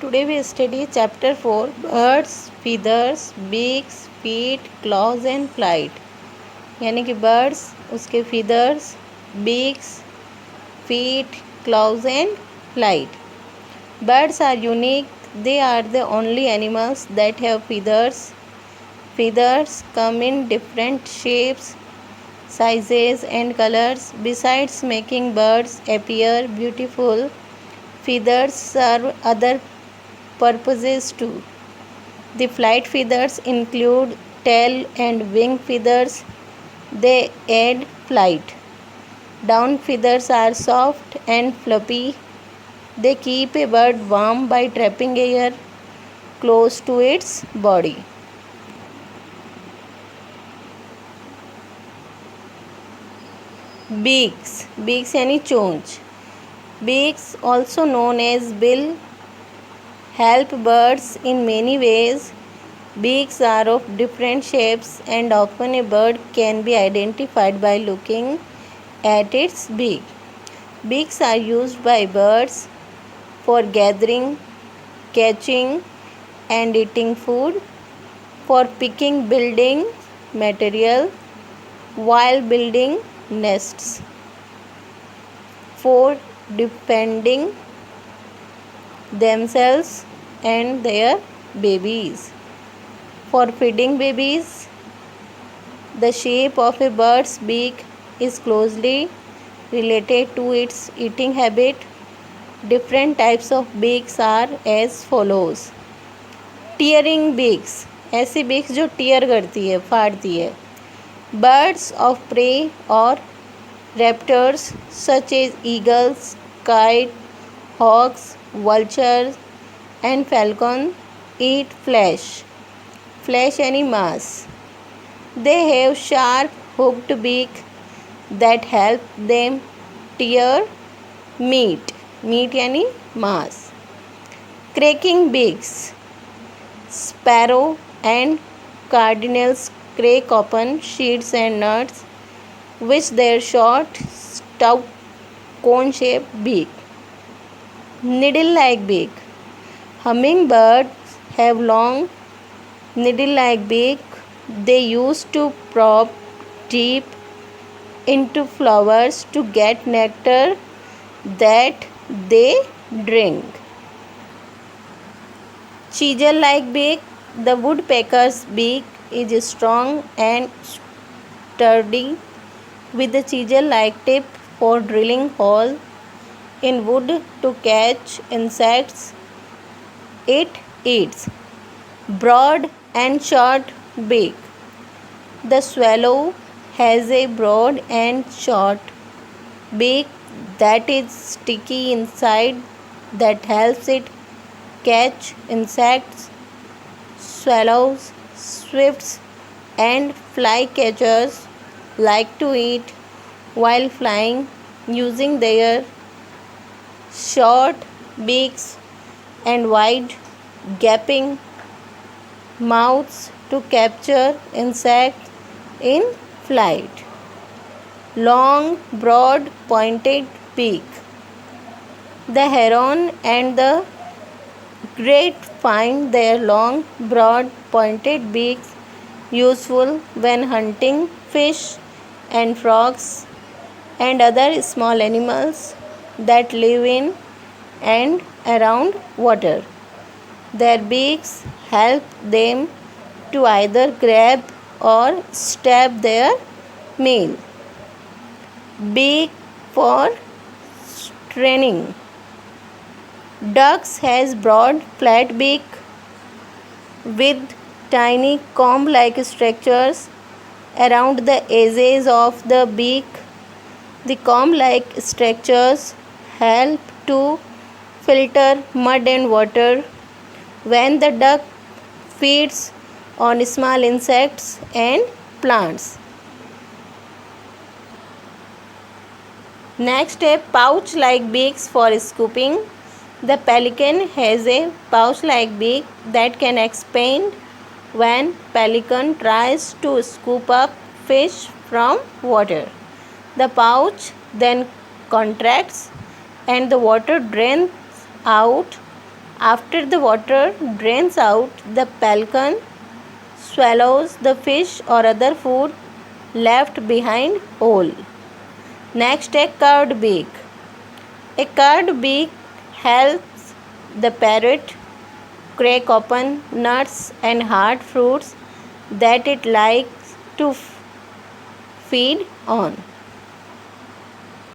Today we study chapter 4 birds, feathers, beaks, feet, claws and flight. यानी कि birds, उसके feathers, beaks, feet, claws and flight. Birds are unique. They are the only animals that have feathers. Feathers come in different shapes, sizes and colors. Besides making birds appear beautiful, feathers serve other purposes too. The flight feathers include tail and wing feathers. They aid flight. Down feathers are soft and fluffy. They keep a bird warm by trapping air close to its body. Beaks. Beaks यानी चोंच. Beaks, also known as bill, help birds in many ways. Beaks are of different shapes and often a bird can be identified by looking at its beak. Beaks are used by birds for gathering, catching and eating food, for picking building material while building nests, for defending themselves and their babies, for feeding babies. The shape of a bird's beak is closely related to its eating habit. Different types of beaks are as follows. Tearing beaks, ऐसी beaks जो tear करती है, फाड़ती है. Birds of prey or raptors such as eagles, kite, hawks, vultures and falcon eat flesh. Flesh यानी मांस. They have sharp hooked beak that help them tear meat. Meat यानी मांस. Cracking beaks. Sparrow and cardinals crack open seeds and nuts with their short, stout, cone-shaped beak. Needle-like beak. Hummingbirds have long, needle-like beak. They use to probe deep into flowers to get nectar that they drink. Chisel-like beak. The woodpecker's beak is strong and sturdy with a chisel-like tip for drilling holes in wood to catch insects it eats. Broad and short beak. The swallow has a broad and short beak that is sticky inside that helps it catch insects. Swallows, swifts and flycatchers like to eat while flying using their short beaks and wide gaping mouths to capture insects in flight. Long, broad, pointed beak. The heron and the great find their long, broad, pointed beaks useful when hunting fish and frogs and other small animals that live in and around water. Their beaks help them to either grab or stab their meal. Beak for straining. Ducks has broad flat beak with tiny comb-like structures around the edges of the beak. The comb-like structures help to filter mud and water when the duck feeds on small insects and plants. Next, a pouch-like beaks for scooping. The pelican has a pouch-like beak that can expand when pelican tries to scoop up fish from water. The pouch then contracts and the water drains out After the water drains out, the pelican swallows the fish or other food left behind whole. Next, a curved beak. A curved beak helps the parrot crack open nuts and hard fruits that it likes to feed on.